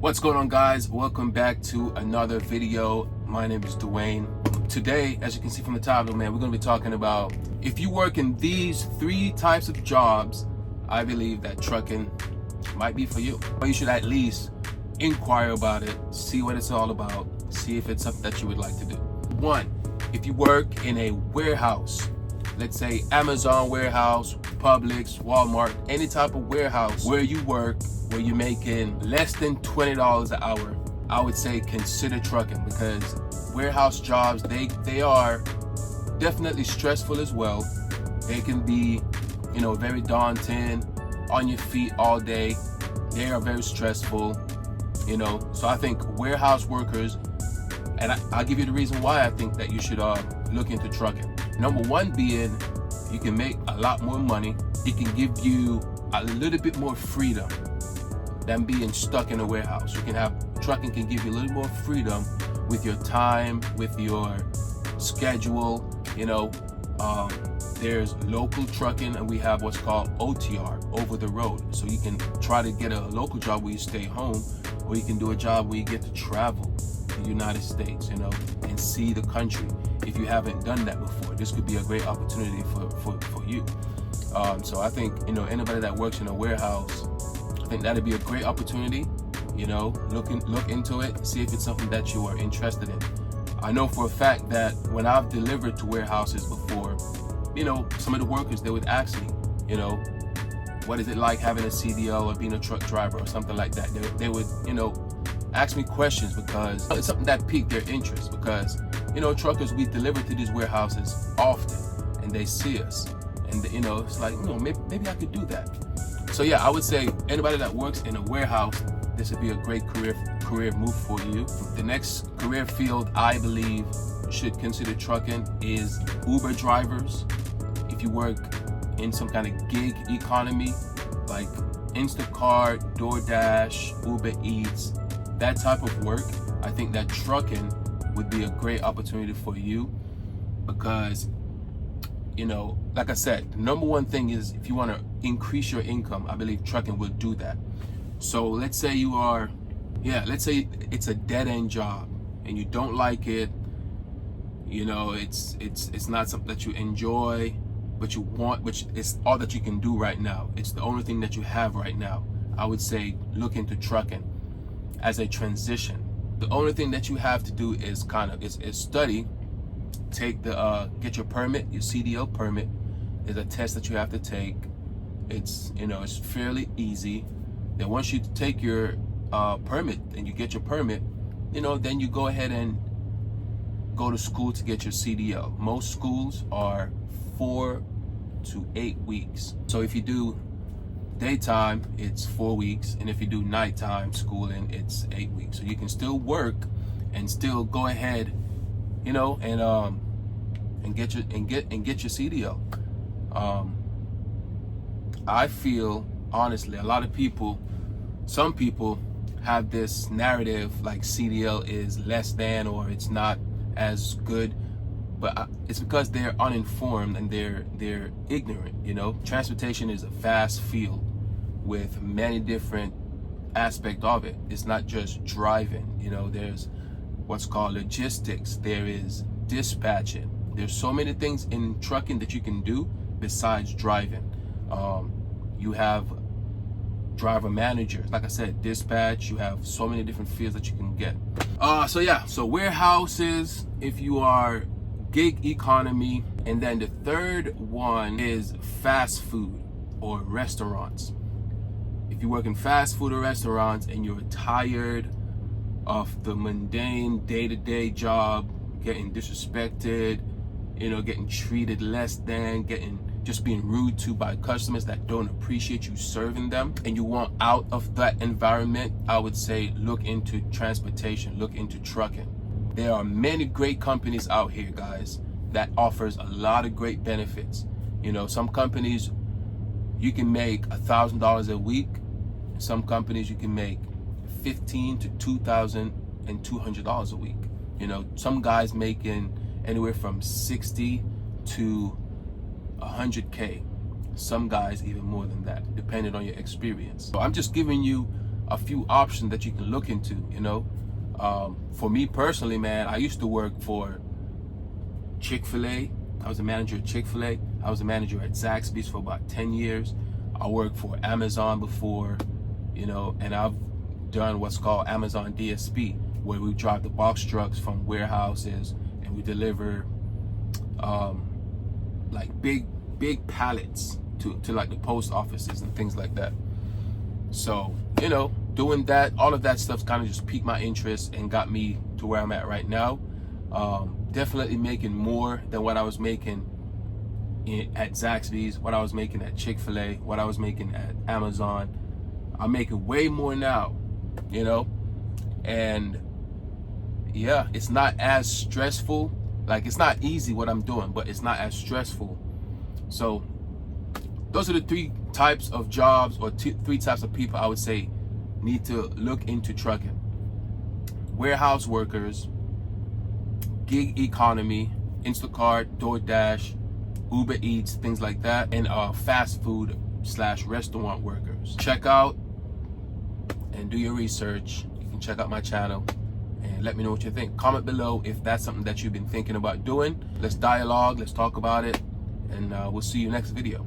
What's going on, guys? Welcome back to another video. My name is Dwayne. Today, as you can see from the title, man, we're going to be talking about if you work in these 3 types of jobs, I believe that trucking might be for you. But you should at least inquire about it, see what it's all about, see if it's something that you would like to do. 1, if you work in a warehouse, let's say Amazon warehouse, Publix, Walmart, any type of warehouse where you work, where you're making less than $20 an hour, I would say consider trucking, because warehouse jobs, they are definitely stressful as well. They can be, very daunting, on your feet all day. They are very stressful, So I think warehouse workers, and I'll give you the reason why I think that you should look into trucking. Number 1 being, you can make a lot more money. It can give you a little bit more freedom than being stuck in a warehouse. Trucking can give you a little more freedom with your time, with your schedule. There's local trucking, and we have what's called OTR, over the road. So you can try to get a local job where you stay home, or you can do a job where you get to travel the United States, and see the country. If you haven't done that before, this could be a great opportunity for you. So I think, anybody that works in a warehouse, I think that'd be a great opportunity. Look into it, see if it's something that you are interested in. I know for a fact that when I've delivered to warehouses before, some of the workers, they would ask me, what is it like having a CDL or being a truck driver or something like that. They would, ask me questions, because it's something that piqued their interest, because, truckers, we deliver to these warehouses often, and they see us, and it's like, maybe I could do that. So yeah, I would say anybody that works in a warehouse, this would be a great career move for you. The next career field I believe should consider trucking is Uber drivers. If you work in some kind of gig economy like Instacart, DoorDash, Uber Eats, that type of work, I think that trucking would be a great opportunity for you, because like I said, the number 1 thing is, if you want to increase your income, I believe trucking will do that. So let's say let's say it's a dead-end job and you don't like it, it's not something that you enjoy, but you want, which is all that you can do right now. It's the only thing that you have right now. I would say look into trucking as a transition. The only thing that you have to do is is study, get your permit, your CDL permit. There's a test that you have to take. It's fairly easy. Then once you take your permit and you get your permit, then you go ahead and go to school to get your CDL. Most schools are 4 to 8 weeks. So if you do daytime, it's 4 weeks, and if you do nighttime schooling, it's 8 weeks. So you can still work and still go ahead, and get your CDL. I feel honestly, some people have this narrative like CDL is less than, or it's not as good, but it's because they're uninformed and they're ignorant. Transportation is a vast field with many different aspects of it. It's not just driving. There's what's called logistics, there is dispatching. There's so many things in trucking that you can do besides driving. You have driver managers, like I said, dispatch. You have so many different fields that you can get. So warehouses, if you are gig economy. And then the third one is fast food or restaurants. If you work in fast food or restaurants and you're tired of the mundane day-to-day job, getting disrespected, getting treated less than, just being rude to by customers that don't appreciate you serving them, and you want out of that environment, I would say look into transportation, look into trucking. There are many great companies out here, guys, that offers a lot of great benefits. Some companies you can make $1,000 a week. Some companies you can make $1,500 to $2,200 a week. Some guys making anywhere from 60 to 100K. Some guys even more than that, depending on your experience. So I'm just giving you a few options that you can look into, you know. For me personally, man, I used to work for Chick-fil-A. I was a manager at Chick-fil-A. I was a manager at Zaxby's for about 10 years. I worked for Amazon before, you know, and I've done what's called Amazon DSP, where we drive the box trucks from warehouses and we deliver like big pallets to like the post offices and things like that. So, you know, doing that, all of that stuff kind of just piqued my interest and got me to where I'm at right now. Definitely making more than what I was making at Zaxby's, what I was making at Chick-fil-A, what I was making at Amazon. I'm making way more now, you know, and yeah, it's not as stressful. Like, it's not easy what I'm doing, but it's not as stressful. So those are the three types of jobs, or three types of people I would say need to look into trucking: warehouse workers, gig economy, Instacart, DoorDash, Uber Eats, things like that, and fast food / restaurant workers. Check out and do your research. You can check out my channel and let me know what you think. Comment below if that's something that you've been thinking about doing. Let's dialogue, let's talk about it, and we'll see you next video.